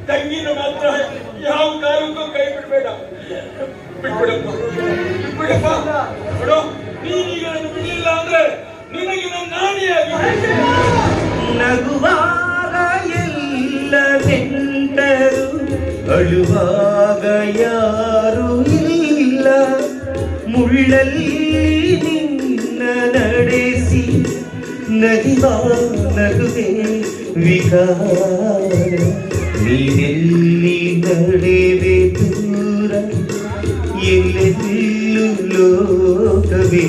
ತಂಗಿನ ಮಾತ್ರ ಯಾವ ಕಾಲಕ್ಕೂ ಕೈ ಬಿಡಬೇಡ. ಬಿಟ್ಬಿಡಪ್ಪ, ಬಿಟ್ಬಿಡಪ್ಪ. ನೋಡು, ನೀನೀಗ ನನ್ನ ಬಿಡಲಿಲ್ಲ ಅಂದ್ರೆ ನಿನಗೆ ನನ್ನ ನಾಣಿಯಾಗಿ. ನಗುವಾಗ ಎಲ್ಲ ನೆಂಟರು, ಅಳುವಾಗ ಯಾರು ಇಲ್ಲ. ಮುಳ್ಳಲ್ಲಿ ನಿನ್ನ ನಡೆಸಿ ನಗಿವ ನಗುವೆ ವಿಕಾರ. ನೀನೆಲ್ಲಿ ನಡೆವೆ ದೂರ, ಎಲ್ಲೆಲ್ಲೂ ಲೋಕವೇ.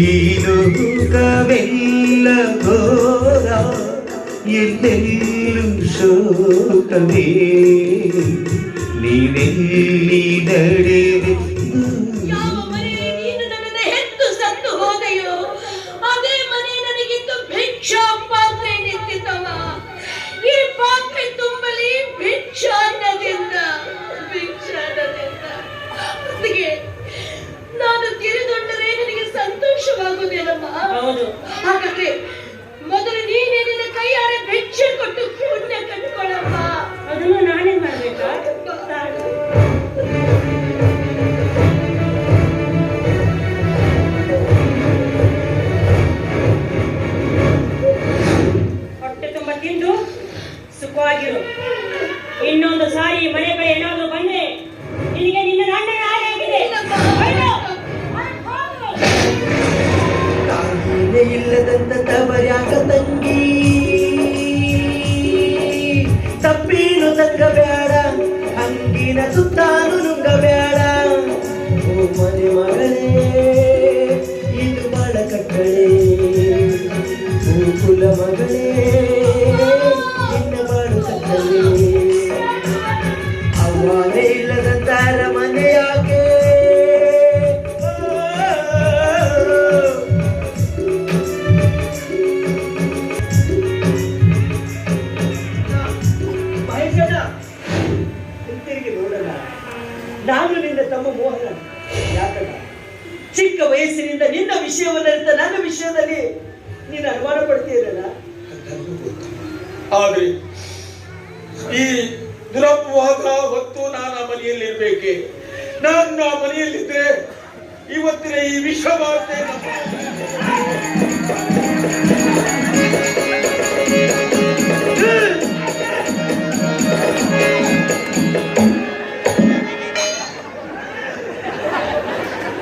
ಈ ಲೋಕವೆಲ್ಲ ಘೋರ, ಎಲ್ಲೆಲ್ಲೂ ಶೋಕವೇ. ನೀನೆಲ್ಲಿ ನಡೆವೆ ನಾನು ತಿರುದೊಂಡರೆ ನನಗೆ ಸಂತೋಷವಾಗುವುದಿಲ್ಲಮ್ಮ. ಹಾಗಾದ್ರೆ ಮೊದಲು ನೀನೇ ನಿನ್ನ ಕೈಯಾರೆ ಭಿಕ್ಷೆ ಕೊಟ್ಟು ಪುಣ್ಯ ಕಟ್ಕೊಳ್ಳಮ್ಮ. ಅದನ್ನು ನಾನೇ ಮಾಡ್ಬೇಕಾ? ಹೊಟ್ಟೆ ತುಂಬ ತಿಂದು ಸುಖವಾಗಿರು. ಇನ್ನೊಂದು ಸಾರಿ ಮನೆ ಕಡೆ ಏನಾದ್ರು ಬಂದ್ರೆ ನಿನಗೆ ನಿನ್ನ ನಾಣ್ಯ ಆಗಿದೆ. ಇಲ್ಲದಂತ ತವರ್ಯಾಕ ತಂಗಿ, ತಪ್ಪೀನು ತಂಗಬೇಡ, ಹಂಗಿನ ಸುತ್ತಾನು ನುಂಗಬೇಡ. ಓ ಮನೆ ಮಗಳೇ, ಇದು ಬಾಳ ಕಟ್ಟಳೆ. ಓ ಕುಲ ಮಗಳೇ, ಇನ್ನ ಬಾಳು ಕಟ್ಟಳೆ. ಅವನೇ ಇಲ್ಲದಂತ ಅರಮನೆ ಯಾಕೆ? ನಾನು ನಿನ್ನ ತಮ್ಮ ಮೋಹನ. ಯಾಕಂದ ಚಿಕ್ಕ ವಯಸ್ಸಿನಿಂದ ನಿನ್ನ ವಿಷಯವನ್ನರಿತ ನನ್ನ ವಿಷಯದಲ್ಲಿ ನೀನು ಅನುಮಾನ ಪಡ್ತೀರಲ್ಲ. ಆದ್ರೆ ಈ ದುರಪವಾದ ಹೊತ್ತು ನಾನು ಆ ಮನೆಯಲ್ಲಿರ್ಬೇಕೆ? ನಾನು ಆ ಮನೆಯಲ್ಲಿದ್ರೆ ಇವತ್ತಿನ ಈ ವಿಶ್ವವಾರ್ತೆ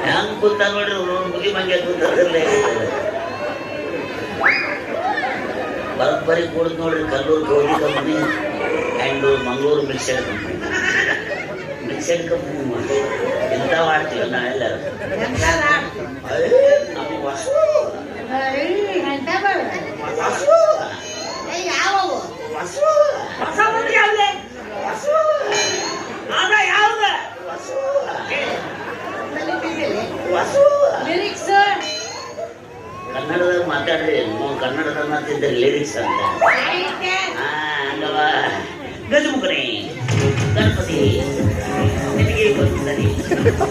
ಹ್ಯಾಂಗ್ ಕೂತ ನೋಡ್ರಿ ಮುಗಿ ಮಂಗೆ ಕೂತದ್ರಲ್ಲೇ ಬರೋಬ್ಬರಿ ಕೂಡದ್ ನೋಡ್ರಿ. ಕಲ್ಲೂರು ಗೋಧಿ company and Mangaluru mixed company. Mixed company ಮಾಡಿ ಎಂತ ಮಾಡ್ತೀವಿ ನಾವೆಲ್ಲರೂ. ನಮಗೆ ವಾಸು ಕನ್ನಡದಾಗ ಮಾತಾಡ್ರಿ. ಕನ್ನಡದಾಗ ಮಾತಿದ್ದ ಲಿರಿಕ್ಸ್ ಅಂತ. ಹಂಗವ ಗಜಮುಖನೇ ಗಣಪತಿ ನಿನಗೆ ಬಂದರಿ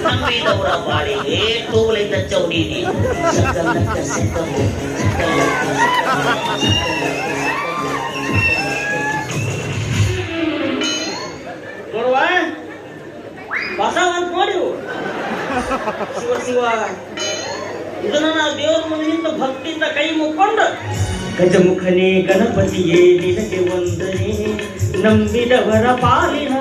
ನಂಬಿದವರ ಬಾಳಿಗೆ ತೋಳಿಂದ ಚೌಡೀನಿ. ನೋಡುವ ಬಸವ ಅಂತ ನೋಡಿವು. ಶಿವ ಶಿವ ಇದನ್ನ ನಾವು ದೇವರ ಮುಂದೆ ನಿಂತು ಭಕ್ತಿಯಿಂದ ಕೈ ಮುಕ್ಕೊಂಡು ಗಜಮುಖನೇ ಗಣಪತಿಯೇ ನಿನಗೆ ವಂದನೆ, ನಂಬಿದವರ ಪಾಲಿನ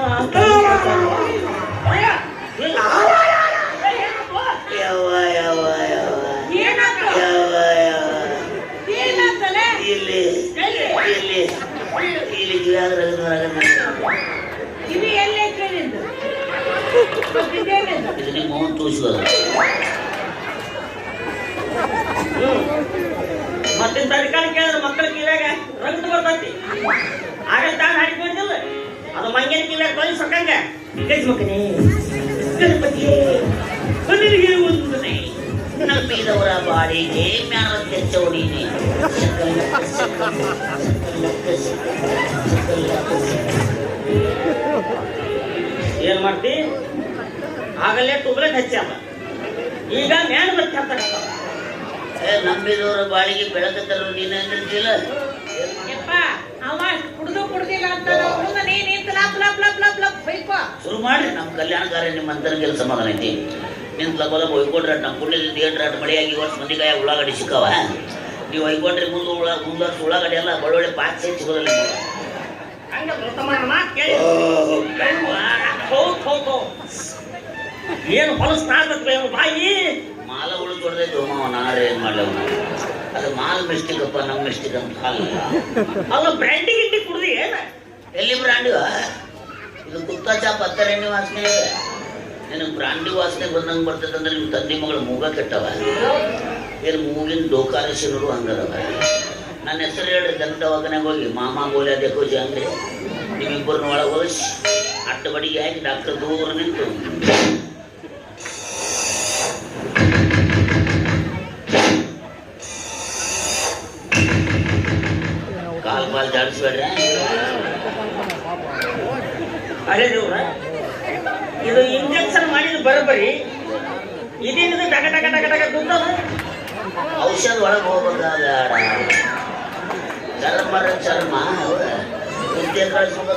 ಮೌನ್ ತೋರಿಸೋದು. ಮತ್ತೆ ತರಕಾರಿ ಕೇಳಿದ್ರೆ ಮಕ್ಕಳ ಕಿವ್ಯಾಗ ರಂಗ ಬರ್ತೈತಿ. ಆಗ ತಾನು ಹಾಡಿಕೊಂಡಿಲ್ಲ ಅದು ಮಂಗನ ಕಿವ್ಯಾಗ ಕಳಿ ಸೊಕ್ಕಂಗ. ಗಜಮುಖನೇ ಗಣಪತಿಯೇ ನಿನಗೆ ವಂದನೆ, ನಂಬಿದವರ ಬಾಡಿಗೆ ಜ್ಞಾನವಂತ ಚೌಡೀನಿ. ಏನ್ ಮಾಡ್ತಿ? ಆಗಲೇ ಟುಬ್ಲೆಟ್ ಹಚ್ಚಾಮ, ಈಗ ಮ್ಯಾಣ ಬತ್ತಿ ಹತ್ತಾಕತ್ತಾವ. ನಂಬಿದವರ ಬಾಳಿಗೆ ಬೆಳಕ ತರೋ ನೀನು ಅಂದಿರ್ತಿಲ್ಲ. ಅವ ಕುಡ್ದು ಕುಡ್ದಿಲ್ಲ ಅಂತ ಮಾಡ್ರಿ ನಮ್ಮ ಕಲ್ಯಾಣ ಕಾರ್ಯ ನಿಮ್ಮ ಅಂತರ್ಗೆಲ್ಲ ಸಮಾಧಾನ ಐತಿ ನಿಂತ ಲಗೋಲ ಹೊಯ್ಕೊಂಡ್ರೆ ನಮ್ಮ ಪುಣ್ಯದಿಂದ ಏನ್ರಾಟ ಮಳೆಯಾಗಿ ವರ್ಷ ಮಂದಿಗಾಯ ಉಳ್ಳಾಗಡ್ಡಿ ಸಿಕ್ಕವ ನೀವು ಹೊಯ್ಕೊಂಡ್ರೆ ಮುಂದೆ ಉಳ್ಳಾಗಡ್ಡಿ ಎಲ್ಲ ಒಳ್ಳೊಳ್ಳೆ ಪಾಚ್ ಸಿಗೋದಿಲ್ಲ ಏನು ಹೊಲಸ್ತಾಗ್ಬೇಕು ಬಾಯಿ ಮಾಲ ಉಳು ಕೊಡ್ದೈತು ಮಾವ ನಾರೇ ಏನ್ ಮಾಡ್ಲವ ಅದು ಮಾಲ್ ಮಿಸ್ಟೇಕ್ ಅಪ್ಪ ನಮ್ಮ ಮಿಸ್ಟೇಕ್ ಅಂತ ಹಾಲಿಲ್ಲ ಅಲ್ಲ ಬ್ರ್ಯಾಂಡಿ ಗಿಂಡಿ ಕುಡ್ದಿ ಏನ ಎಲ್ಲಿ ಬ್ರಾಂಡಿ ಇದು ಕುತ್ತ ಚಾಪ್ 10 ಎಣ್ಣೆ ವಾಸನೆ ನಿನಗೆ ಬ್ರಾಂಡಿ ವಾಸನೆ ಬಂದಂಗೆ ಬರ್ತೈತೆ ಅಂದ್ರೆ ನಿಮ್ಮ ತಂದೆ ಮಗಳು ಮೂಗ ಕೆಟ್ಟವ ಏನು ಮೂಗಿನ ಡೋಕಾರೇಶನರು ಹಂಗದವ ನನ್ನ ಹೆಸರು ಹೇಳ್ರಿ ಜನತ ದವಾಖಾನೆಗೆ ಹೋಗಿ ಮಾಮ ಗೋಲಿ ಅದೇ ಕೋಜಿ ಅಂದ್ರೆ ನಿಮ್ಮಿಬ್ಬರನ್ನ ಒಳಗೆ ಹೋಲಿಸಿ ಅಟ್ಟ ಬಡಿಗೆ ಹಾಕಿ ಡಾಕ್ಟರ್ ದೂರ ನಿಂತು ಕಾಲ್ ಜಾಡಿಸ್ಬೇಡ್ರೆ ಅದೇ ದೇವ್ರ ಇದು ಇಂಜೆಕ್ಷನ್ ಮಾಡಿದ ಬರೋಬ್ಬರಿ ಇದೇನಿದೆ ಟಕ ಟಕ ಟಕ ಟಕ ದುಡ್ಡದ ಔಷಧ ಒಳಗೆ ಹೋಗ್ಬೇಕಾದ ಚರ್ಮ ಕುಂತೆ ಕಳಿಸ್ಬೇಕು